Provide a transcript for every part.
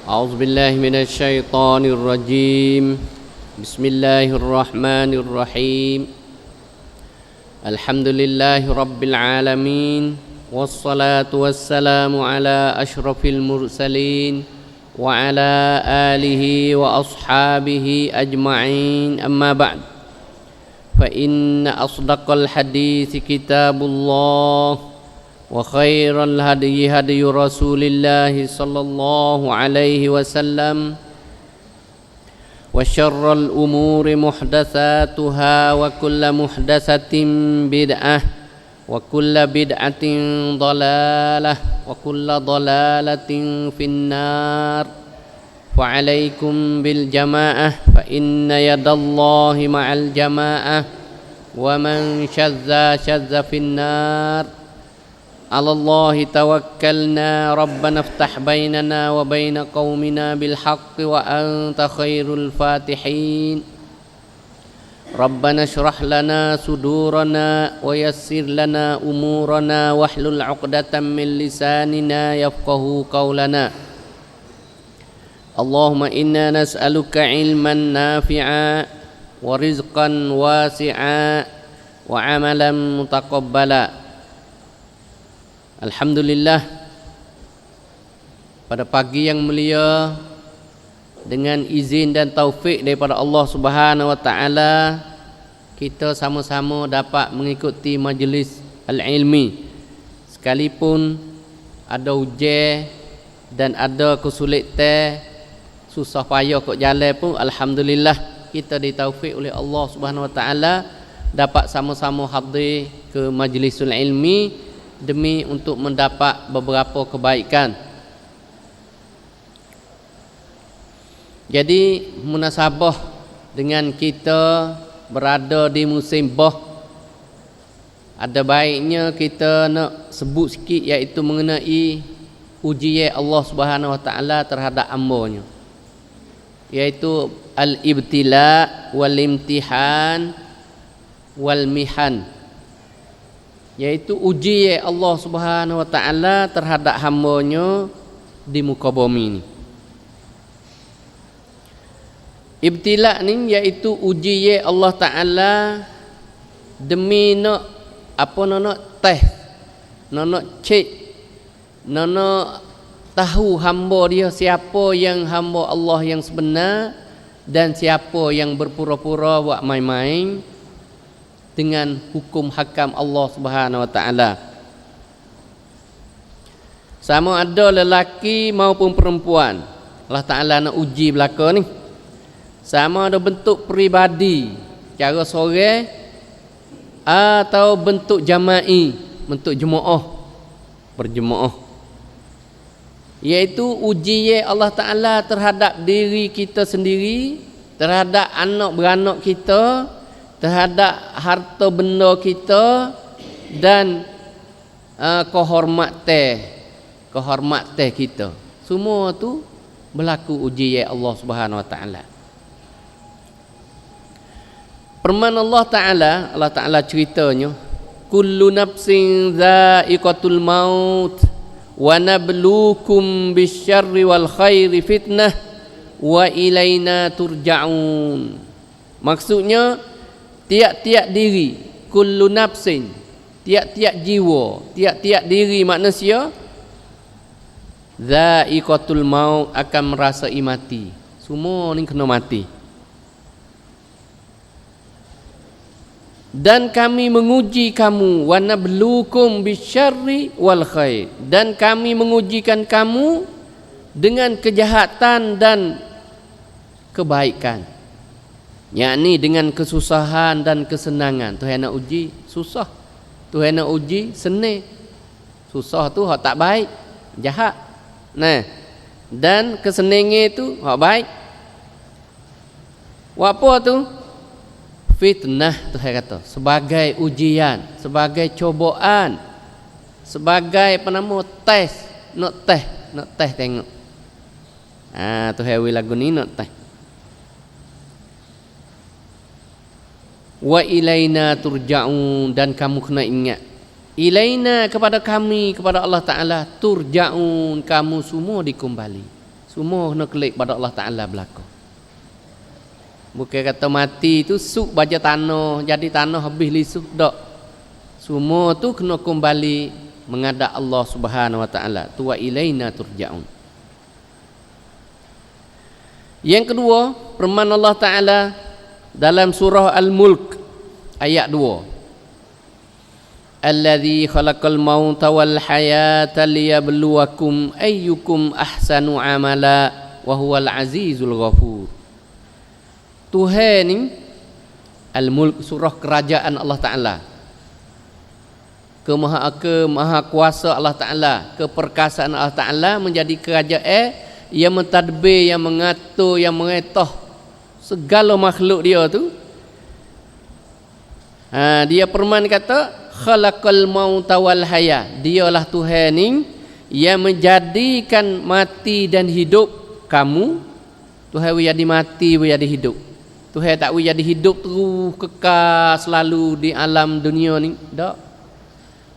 أعوذ بالله من الشيطان الرجيم. بسم الله الرحمن الرحيم. الحمد لله رب العالمين، والصلاة والسلام على أشرف المرسلين وعلى آله وأصحابه أجمعين. أما بعد، فإن أصدق الحديث كتاب الله، وخير الهدي هدي رسول الله صلى الله عليه وسلم، وشر الأمور محدثاتها، وكل محدثة بدعة، وكل بدعة ضلالة، وكل ضلالة في النار. فعليكم بالجماعة، فإن يد الله مع الجماعة، ومن شذ شذ في النار. على الله توكلنا، ربنا افتح بيننا وبين قومنا بالحق وأنت خير الفاتحين. ربنا اشرح لنا صدورنا ويسر لنا أمورنا واحلل عقدة من لساننا يفقه قولنا. اللهم إنا نسألك علما نافعا ورزقا واسعا وعملا متقبلا. Alhamdulillah, pada pagi yang mulia, dengan izin dan taufik daripada Allah Subhanahu wa taala, kita sama-sama dapat mengikuti majlis al-ilmi. Sekalipun ada hujan dan ada kesulitan, susah payah kok jalan pun, alhamdulillah kita ditaufik oleh Allah Subhanahu wa taala dapat sama-sama hadir ke majlisul ilmi demi untuk mendapat beberapa kebaikan. Jadi munasabah dengan kita berada di musim bah, ada baiknya kita nak sebut sikit, iaitu mengenai ujian Allah Subhanahu wa taala terhadap hamba-Nya, iaitu al-ibtila wal imtihan wal mihan, iaitu ujian Allah Subhanahu wa taala terhadap hamba-Nya di muka bumi ini. Ibtila ni iaitu ujian Allah taala demi nak teh, nak cek, nak tahu hamba dia siapa yang hamba Allah yang sebenar dan siapa yang berpura-pura buat main-main dengan hukum hakam Allah Subhanahu wa taala. Sama ada lelaki maupun perempuan, Allah Taala nak uji belaka ni. Sama ada bentuk peribadi, cara seorang atau bentuk jama'i, bentuk jemaah, berjemaah. Iaitu ujian Allah Taala terhadap diri kita sendiri, terhadap anak beranak kita, terhadap harta benda kita, dan kehormatan kita. Semua tu berlaku ujian Allah Subhanahu wa taala. Firman Allah Taala ceritanya, kullu nafsin dha'iqatul maut wa nabluukum bisyarri wal khairi fitnah wa ilaina turja'un. Maksudnya tiap-tiap diri, kullu nafsin, tiap-tiap jiwa, tiap-tiap diri manusia, dha'iqatul maut, akan merasai mati. Semua ni kena mati. Dan kami menguji kamu, wa nabluukum bisyarri wal khair, dan kami mengujikan kamu dengan kejahatan dan kebaikan, yakni dengan kesusahan dan kesenangan. Tuhan nak uji susah, Tuhan nak uji senang. Susah tu hak tak baik, jahat. Nah, dan kesenangan tu hak baik. Apa tu? Fitnah, Tuhan kata, sebagai ujian, sebagai cobaan, sebagai tes, nak teh tengok. Tuhan wi lagu ni nak teh. Wa ilaina turja'un, dan kamu kena ingat, ilaina, kepada kami, kepada Allah Ta'ala, turja'un, kamu semua dikembali. Semua nak kelik pada Allah Ta'ala belaka. Bukan kata mati tu suk baja tanah, jadi tanah habis lisuh, tak. Semua tu kena kembali menghadap Allah Subhanahu wa Ta'ala. Tu wa ilaina turja'un. Yang kedua, firman Allah Ta'ala dalam surah Al-Mulk ayat 2. Alladzi khalaqal mauta wal hayata liyabluwakum ayyukum ahsanu amala wa huwal azizul ghafur. Tuhan ni Al-Mulk, surah kerajaan Allah Ta'ala, maha kuasa Allah Ta'ala, keperkasaan Allah Ta'ala menjadi kerajaan yang mentadbir, yang mengatur, yang mengetah segala makhluk dia tu. Dia firman kata khalaqal mauta wal haya, dialah Tuhan ni yang menjadikan mati dan hidup kamu. Tuhan jadi mati, jadi hidup. Tuhan tak jadi hidup terus kekal selalu di alam dunia ni, tak.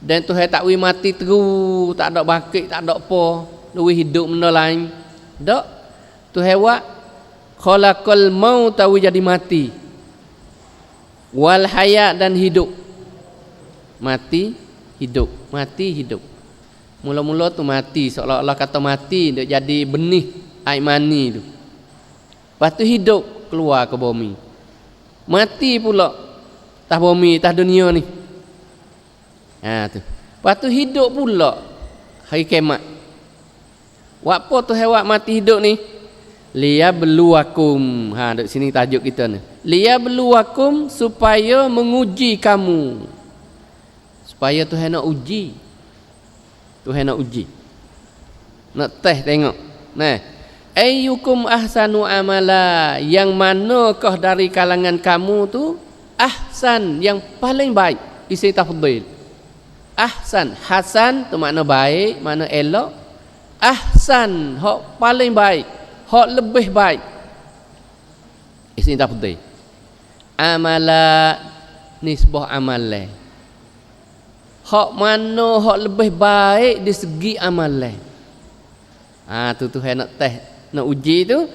Dan Tuhan tak mati terus, tak ada bakit, tak ada apa, lu hidup benda lain, tak. Tuhan buat khalaqal mauta jadi mati, wal hayat dan hidup. Mati hidup, mati hidup. Mula-mula tu mati, seolah-olah kata mati dia jadi benih air mani tu. Lepas tu hidup keluar ke bumi. Mati pula tah bumi, tah dunia ni. Tu. Lepas tu hidup pula hari kiamat. Apa tu hewat mati hidup ni? Liyabluwakum. Dekat sini tajuk kita ni. Liyabluwakum, supaya menguji kamu. Supaya Tuhan nak uji. Tuhan nak uji. Nak test tengok. Nah, ayyukum ahsanu amala, yang manakah dari kalangan kamu tu ahsan, yang paling baik. Isi tafdhil. Ahsan, hasan tu makna baik, makna elok. Ahsan, hak paling baik, hak lebih baik. Isi tafdhil. Amala, nisbah amalan. Hak mana hak lebih baik di segi amalan. Tu Tuhan nak test, nak uji tu,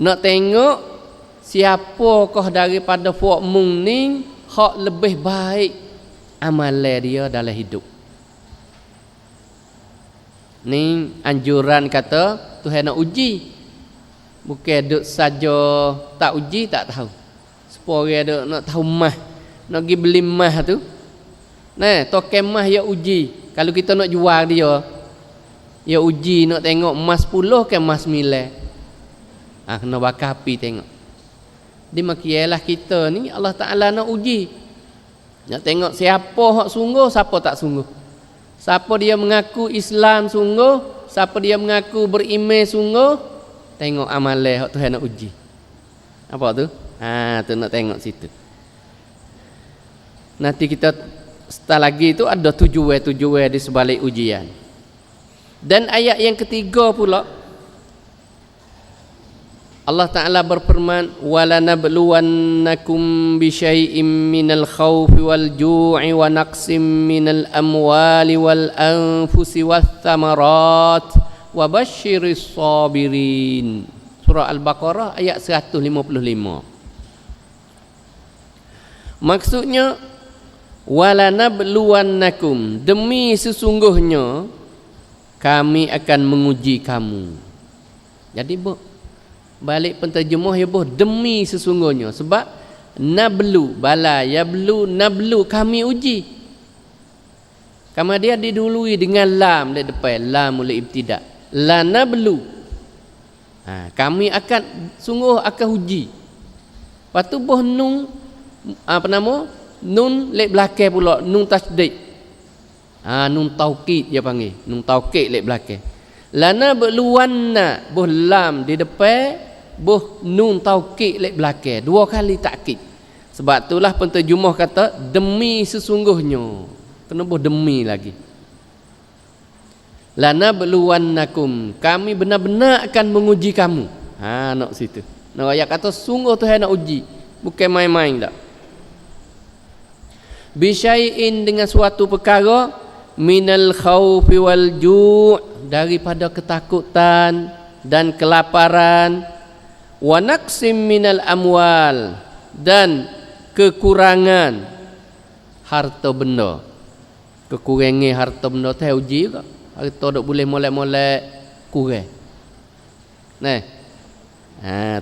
nak tengok siapakah daripada puak mung ni hak lebih baik amalan dia dalam hidup. Ni anjuran kata Tuhan nak uji. Bukan duk saja tak uji tak tahu. Sepore duk nak tahu mah, nak pergi beli mah tu. Nah, token mah ya uji. Kalau kita nak jual dia, ya uji, nak tengok emas 10 ke emas 9. Kena bakar api tengok. Dia makialah kita ni Allah Ta'ala nak uji. Nak tengok siapa hak sungguh, siapa tak sungguh. Siapa dia mengaku Islam sungguh, siapa dia mengaku beriman sungguh. Tengok amalan hak Tuhan nak uji. Apa tu? Tu nak tengok situ. Nanti kita setelah lagi itu ada tujuan di sebalik ujian. Dan ayat yang ketiga pula Allah Ta'ala berfirman, walanabluwannakum bisyai'im minal khawfi wal ju'i wa naqsim minal amwali wal anfusi wath thamarat wa basyiris sabirin. Surah Al-Baqarah ayat 155. Maksudnya walanabluwannakum, demi sesungguhnya kami akan menguji kamu. Jadi balik penterjemah ya demi sesungguhnya, sebab nablu, bala yablu, nablu, kami uji. Kama dia didului dengan lam di depan, lam oleh ibtidak. La nablu. Kami akan sungguh akan uji. Lepas tu nun apa nama? Nun lek belakang pula, nun tasdid. Nun taukid dia panggil, nun taukid lek belakang. Lana beluanna, boh lam di depan, boh nun taukid lek belakang, dua kali takkid. Sebab itulah penterjemah kata demi sesungguhnya. Kena boh demi lagi. Lana beluannakum, kami benar-benar akan menguji kamu. Nak situ. Nak ayat kata sungguh Tuhan nak uji, bukan main-main tak. Bisyai'in, dengan suatu perkara, minal khawfi wal ju', daripada ketakutan dan kelaparan, wa naqsim minal amwal dan kekurangan harta benda. Kekurangan harta benda tu uji juga. Harta dok boleh molek-molek kurang. Nah.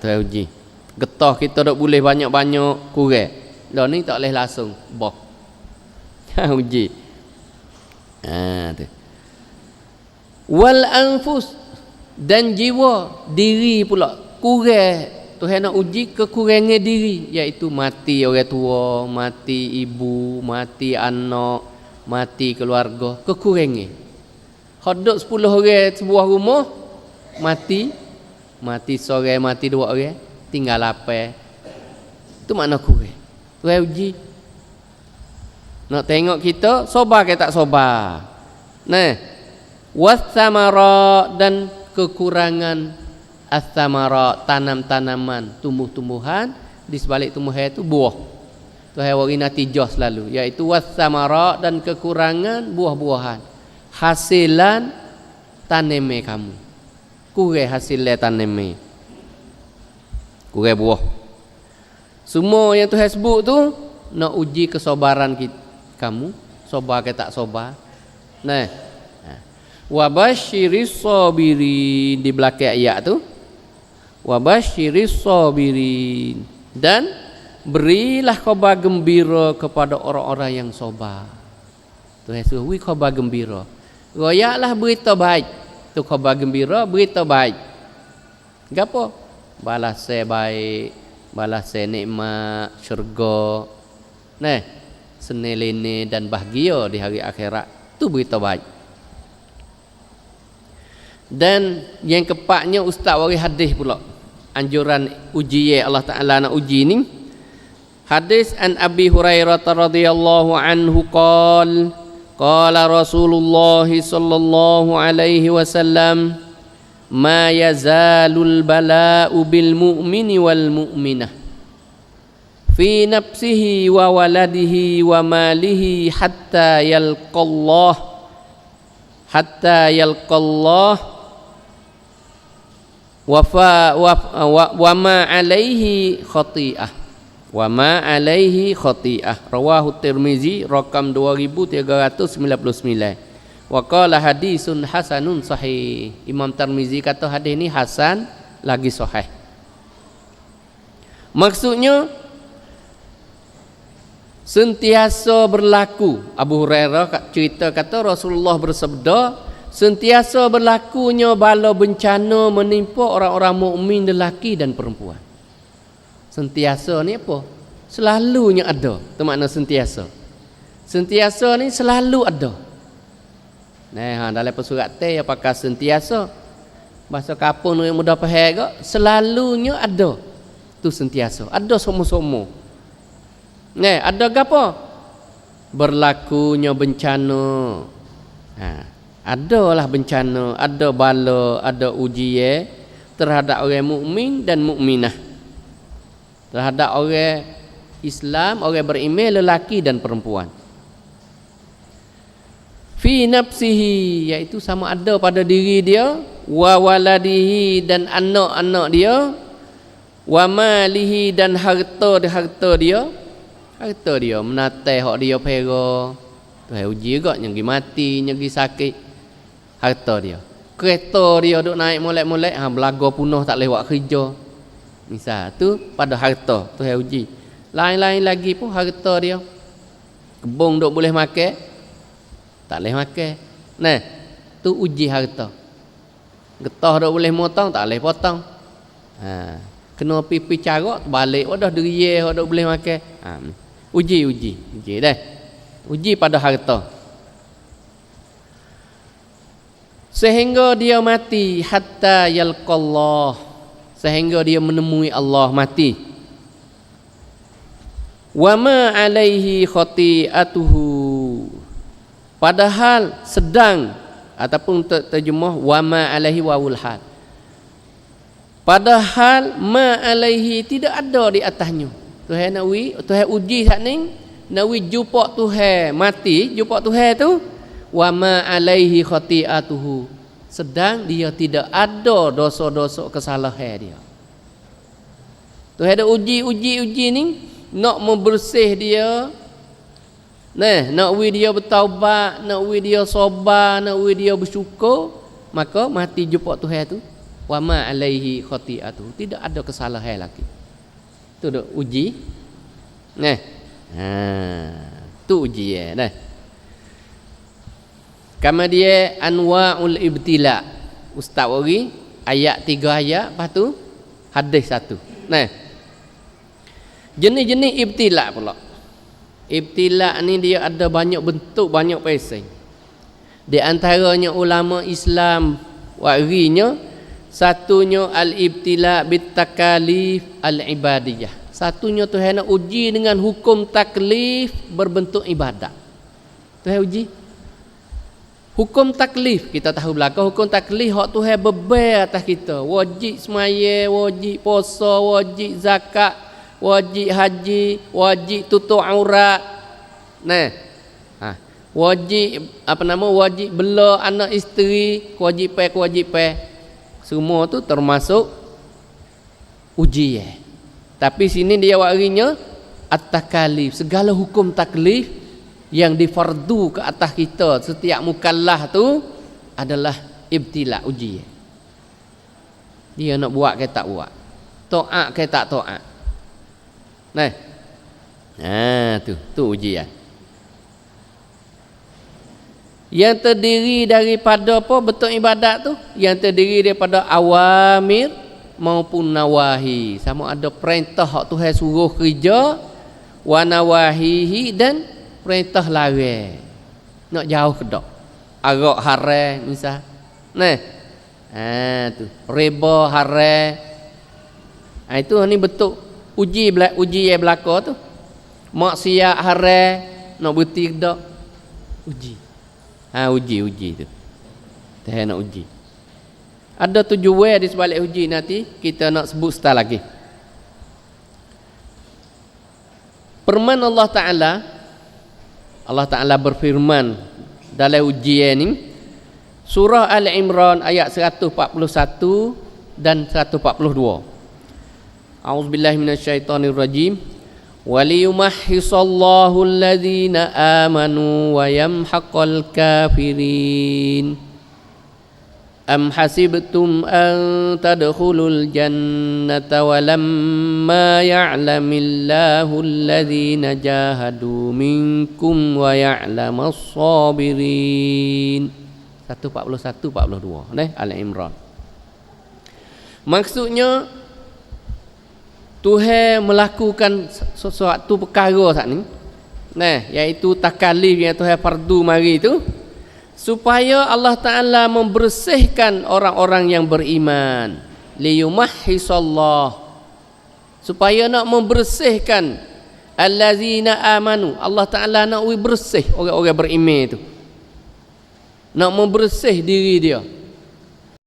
Tu uji. Getah kita dok boleh banyak-banyak kurang. Dah ni tak boleh langsung boh. Uji. Tu. Wal anfus dan jiwa diri pula kurang. Tuhan nak uji kekurangan diri, iaitu mati orang tua, mati ibu, mati anak, mati keluarga, kekurangan. Hodok 10 orang sebuah rumah, mati seorang, mati 2 orang, tinggal 8. Itu makna kurang. Tuhan uji. Nak tengok kita sabar ke tak sabar. Nah, wasamara dan kekurangan as-samara, tanam-tanaman, tumbuh-tumbuhan, di sebalik tumbuhan itu buah. Tuhan wari natijah selalu, iaitu was-samara dan kekurangan buah-buahan. Hasilan taname kamu. Kurang hasilnya taname. Kurang buah. Semua yang Tuhan sebut tu nak uji kesabaran kamu, sabar ke tak sabar. Nah, wa basyiris sabirin di belakang ayat tu. Wa basyiris sabirin dan berilah khabar gembira kepada orang-orang yang sabar. Tuhan suruh wi khabar gembira. Royaklah berita baik. Tu khabar gembira, berita baik. Gapo? Balas baik, balas nikmat syurga. Nah, senilene dan bahagia di hari akhirat. Tu berita baik. Dan yang keempatnya ustaz wari hadis pula. Anjuran uji Allah Taala nak uji ni. Hadis an Abi Hurairah radhiyallahu anhu qala Rasulullah sallallahu alaihi wasallam ma yazalul bala'u bil mu'mini wal mu'minah fi nafsihi wa waladihi wa malihi hatta yalqallah wa ma alaihi khati'ah rawahu Tirmizi rakam 2399 wa qala hadisun hasanun sahih. Imam Tirmizi kata hadis ni hasan lagi sahih. Maksudnya sentiasa berlaku. Abu Hurairah cerita kata Rasulullah bersabda, sentiasa berlakunya bala bencana menimpa orang-orang mukmin lelaki dan perempuan. Sentiasa ni apa? Selalunya ada. Itu makna sentiasa. Sentiasa ni selalu ada. Nah, dalam pesurat teh apakah sentiasa? Bahasa kapun yang mudah faham ke? Selalunya ada. Tu sentiasa. Ada semua-semua. Nah, ada gapo? Berlakunya bencana. Adalah bencana, ada bala, ada ujian terhadap orang mukmin dan mukminah. Terhadap orang Islam, orang beriman lelaki dan perempuan. Fi nafsihi, iaitu sama ada pada diri dia, wa waladihi dan anak-anak dia, wa malihi dan harta dia. Harta dia menatai hak dia pera. Tuhan uji juga yang pergi mati, yang pergi sakit. Harta dia. Kereta dia duk naik molek-molek, belaga punah tak lewat kerja. Misal tu pada harta Tuhan uji. Lain-lain lagi pun harta dia. Kebun duk boleh makan, tak boleh makan. Nah, tu uji harta. Getah duk boleh potong, tak boleh potong. Kena pipi carok balik wadah deriye duk boleh makan. Uji dah. Uji pada harta. Sehingga dia mati hatta yalqallah, sehingga dia menemui Allah mati. Wa ma alaihi khati'atuhu, padahal sedang ataupun terjemah wa ma alaihi wawul hal, padahal ma alaihi tidak ada di atasnya. Tuhan uji saat ni nak jumpa Tuhan mati, jumpa Tuhan tu wa ma alaihi khati'atuhu, sedang dia tidak ada dosa-dosa kesalahan dia. Tu ada uji ni nak membersih dia. Nak dia bertaubat, nak dia sabar, nak dia bersyukur, maka mati jumpa Tuhan tu wa ma alaihi khati'atu, tidak ada kesalahan lagi. Tu dak uji. Tu uji Kemudian anwa'ul ibtila. Ustaz bagi ayat 3 ayat, lepas tu hadis 1. Jenis-jenis ibtila pula. Ibtila ni dia ada banyak bentuk, banyak pesan. Di antaranya ulama Islam warinya, satunya al-ibtila bit takalif al-ibadiyah. Satunya Tuhan nak uji dengan hukum taklif berbentuk ibadat. Tuhan uji hukum taklif. Kita tahu belaka hukum taklif hak Tuhan beban atas kita. Wajib semaya, wajib puasa, wajib zakat, wajib haji, wajib tutup aurat. Wajib wajib bela anak isteri, kewajipan. Semua tu termasuk uji. Tapi sini dia warinya at-takalif, segala hukum taklif yang difardu ke atas kita setiap mukallaf tu adalah ibtila, uji. Dia nak buat ke tak buat, taat ke tak taat. Tu ujian. Yang terdiri daripada apa bentuk ibadat tu? Yang terdiri daripada awamir maupun nawahi. Sama ada perintah hak Tuhan suruh kerja, wa nawahihi, dan perintah larang. Nak jauh ke dak? Arak haram misal. Tu riba haram. Itu ni bentuk uji yang berlaku tu. Maksiat haram nak berhenti ke dak? Uji. Uji tu. Tuhan nak uji. Ada 7 way di sebalik uji, nanti kita nak sebut setelah lagi. Firman Allah Ta'ala berfirman dalam ujian ini, surah Al-Imran ayat 141 dan 142. A'udzubillahi minasyaitonirrajim. Waliyumahhisallahu alladhina amanu wa yamhaqal kafirin. Am hasibtum an tadkhulul jannata wa lamma ya'lamillahu alladhina jahadu minkum wa ya'lamas sabirin. 141-42 Al-Imran. Maksudnya Tuhan melakukan sesuatu perkara saat ni, iaitu takalif yang Tuhan fardu mari itu, supaya Allah Ta'ala membersihkan orang-orang yang beriman. Liyumahhisallah, supaya nak membersihkan allazina amanu. Allah Ta'ala nak bersih orang-orang beriman itu, nak membersih diri dia.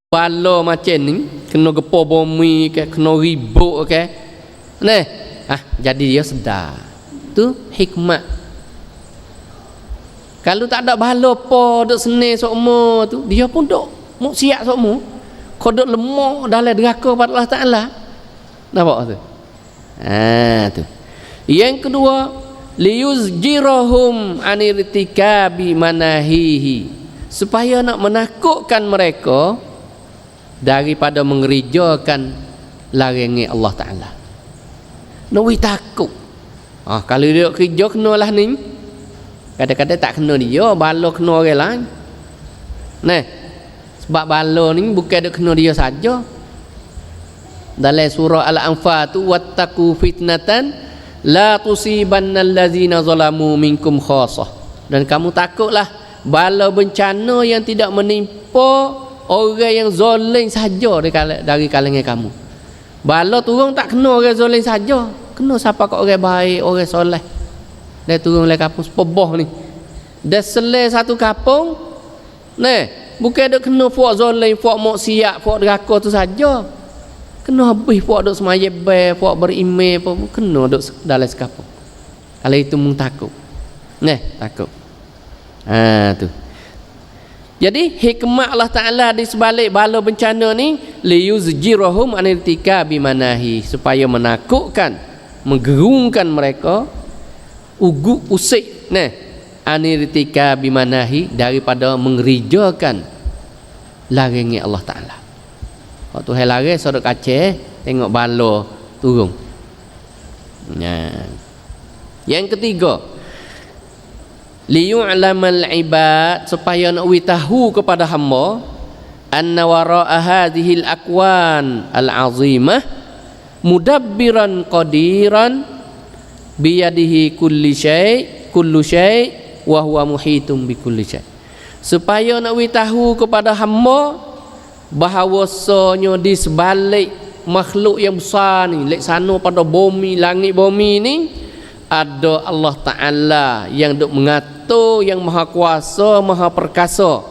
Bala macam ni, kena gepa bumi ke, kena ribut ke, jadi dia sedar. Tu hikmat. Kalau tak ada bala apa duk seni sokmo tu, dia pun duk maksiat sokmo. Kau duk lemah dalam neraka pada Allah Taala. Nampak tu? Tu. Yang kedua, liyuzjirahum anirtikabi manahihi, supaya nak menakutkan mereka daripada mengerjakan larangan Allah Taala. Nak takut. Kalau dia kerja kenalah ni. Kadang-kadang tak kena dia, bala kena orang lain. Sebab bala ni bukan dia kena dia saja. Dalam surah Al-Anfal tu, wattaqu fitnatan la tusibannal ladzina zalamu minkum khassah. Dan kamu takutlah bala bencana yang tidak menimpa orang yang zalim saja dari kalangan kamu. Bala turun tak kena orang zalim saja, kena siapa kat orang baik, orang soleh. Dia turun oleh kampung sepeboh ni. Dia selai satu kampung. Bukan dia kena fuak zalim, fuak maksiat, fuak deraka tu saja. Kena habis fuak duk semaya bay, fuak berimeh apa, kena duk dalam sekampung. Kalau itu mung takut. Takut. Tu. Jadi hikmah Allah Ta'ala di sebalik bala bencana ni liyuzjirahum anirtika bimanahi, supaya menakutkan, menggerungkan mereka, usik anirtika bimanahi, daripada mengerijakan larangan Allah Ta'ala. Kalau Tuhan larang sodok kacir, tengok bala turun. Yang ketiga, liyu'lamal ibad, supaya nak tahu kepada hamba, anna wara'a hadhil akwan al-azimah mudabbiran qadiran biyadihi kullu syai wa huwa muhitum bi kulli syai. Supaya nak tahu kepada hamba bahawasanya di sebalik makhluk yang besar ni, lek sana pada bumi, langit bumi ni, ada Allah Ta'ala yang duk mengatur, yang maha kuasa, maha perkasa,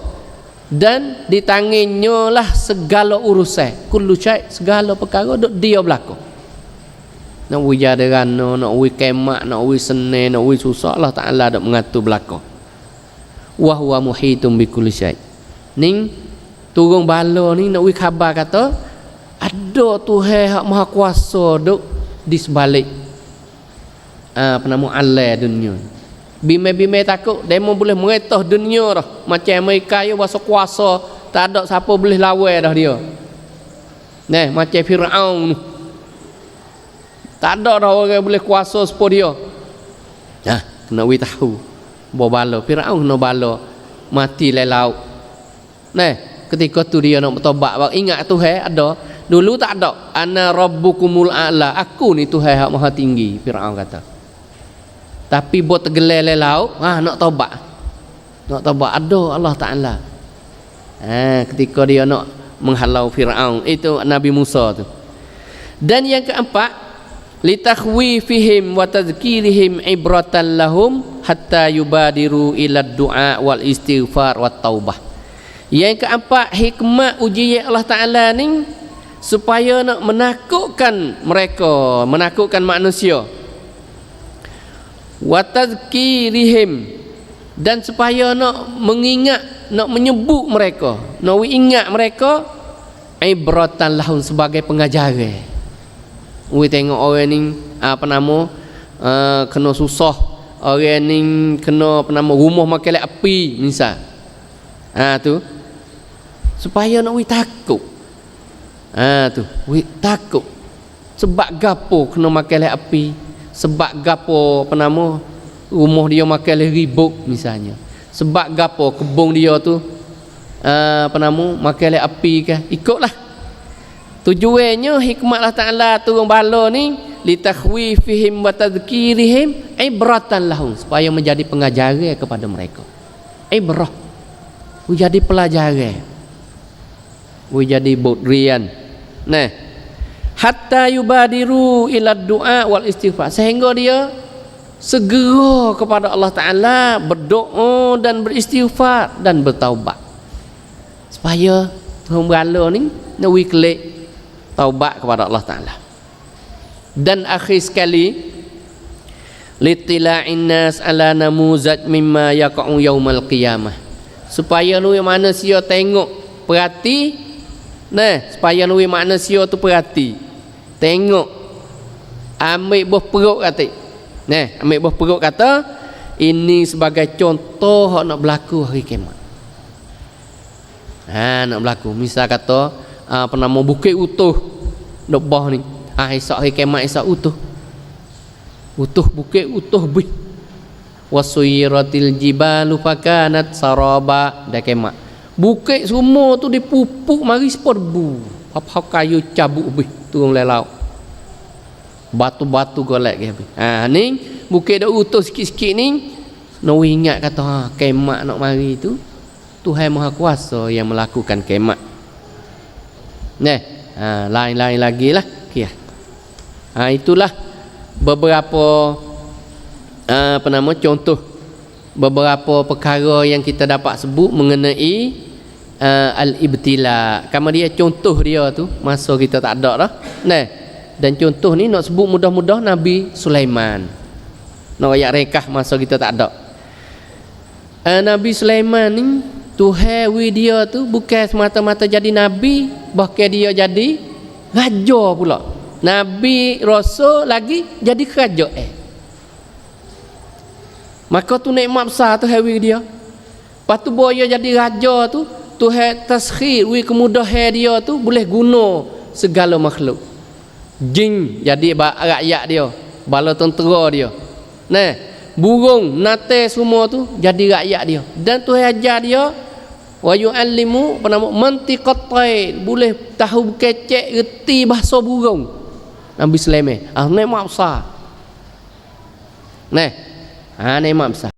dan di tangannya lah segala urusan, kullu syai, segala perkara duk dia berlaku. Nak wijaderana, nak kemak, nak senang, nak susah, Allah Ta'ala duk mengatur berlaku. Wa huwa muhitum bi kulli syai. Ning turun bala ni nak khabar kata ada Tuhan hak maha kuasa duk di sebalik alam dunia. Bime-bime takut demo boleh meretah dunia dah. Macam Amerika yo bahasa kuasa, tak ada siapa boleh lawan dah dia. Macam Firaun. Tak ada dah orang boleh kuasa sepo dia. Kena tahu. Bala Firaun kena bala mati le laut. Ketika tu dia nak bertobat, ingat Tuhan ada. Dulu tak ada. Ana rabbukumul a'la. Aku ni Tuhan yang maha tinggi, Firaun kata. Tapi buat tergelar le laut, nak tobat. Nak tobat ada Allah Ta'ala. Ketika dia nak menghalau Firaun, itu Nabi Musa tu. Dan yang keempat, litakhwifihim wa tadhkirihim ibratan lahum hatta yubadiru ila du'a wal istighfar wat taubah. Yang keempat, hikmah ujian Allah Ta'ala ni supaya nak menakutkan mereka, menakutkan manusia, wa tadhkirihim, dan supaya nak mengingat, nak menyebut mereka, nak ingat mereka, ibratan lahum, sebagai pengajaran. Tengok orang ni kena susah, orang ni kena rumah makan api misal, tu supaya nak takut. Takut sebab gapo kena makan api, sebab gapo rumah dia makan ribut misalnya, sebab gapo kebun dia tu makan api ke, ikutlah. Tujuannya hikmah Allah Ta'ala turun bala ni litakhwifihim wa tadhkirihim ibratan lahum, supaya menjadi pengajaran kepada mereka. Ibrah, menjadi pelajaran, menjadi bodrian. Hatta yubadiru ila du'a wal istighfar, sehingga dia segera kepada Allah Ta'ala berdoa dan beristighfar dan bertaubat, supaya turun bala ni nak kelik taubat kepada Allah Ta'ala. Dan akhir sekali, litila'in nas ala namuzat mimma yaqa'u yaumal qiyamah, supaya lu manusia tengok, perhati, supaya lu manusia tu perhati, tengok, ambil buah perut kata, ambil buah perut kata, ini sebagai contoh hak nak berlaku hari kiamat. Nak berlaku, misal kata bukit utuh dok bah ni, esok hari kiamat, esok utuh bukit utuh bih, wasuyiratil jibalu fakanat saraba, dah kiamat bukit semua tu dipupuk mari seperbu, apa kayu cabuk bih turun le laut, batu-batu golek ke bih. Ni bukit dak utuh sikit-sikit ni, nak ingat kata kiamat nak mari tu Tuhan Maha Kuasa yang melakukan kiamat. Lain-lain lagi lah. Itulah beberapa contoh, beberapa perkara yang kita dapat sebut mengenai al-ibtila. Kamu dia contoh dia tu masa kita tak ada dah. Dan contoh ni nak sebut mudah-mudah Nabi Sulaiman. Nak ayat rekah masa kita tak ada. Nabi Sulaiman ni Tuhan dia tu bukan semata-mata jadi nabi, bahkan dia jadi raja pula. Nabi rasul lagi jadi raja. Maka tu nikmat besar tu hawi dia. Lepas tu boya jadi raja tu, Tuhan taskhir wi kemudahan dia tu boleh guna segala makhluk. Jin jadi rakyat dia, bala tentera dia. Nah, burung, nate semua tu jadi rakyat dia. Dan Tuhan ajar dia wa yu'allimu mantiqat tayr, boleh tahu kecek reti bahasa burung. Nabi Sulaiman. Nikmat besar. Nah, nikmat besar.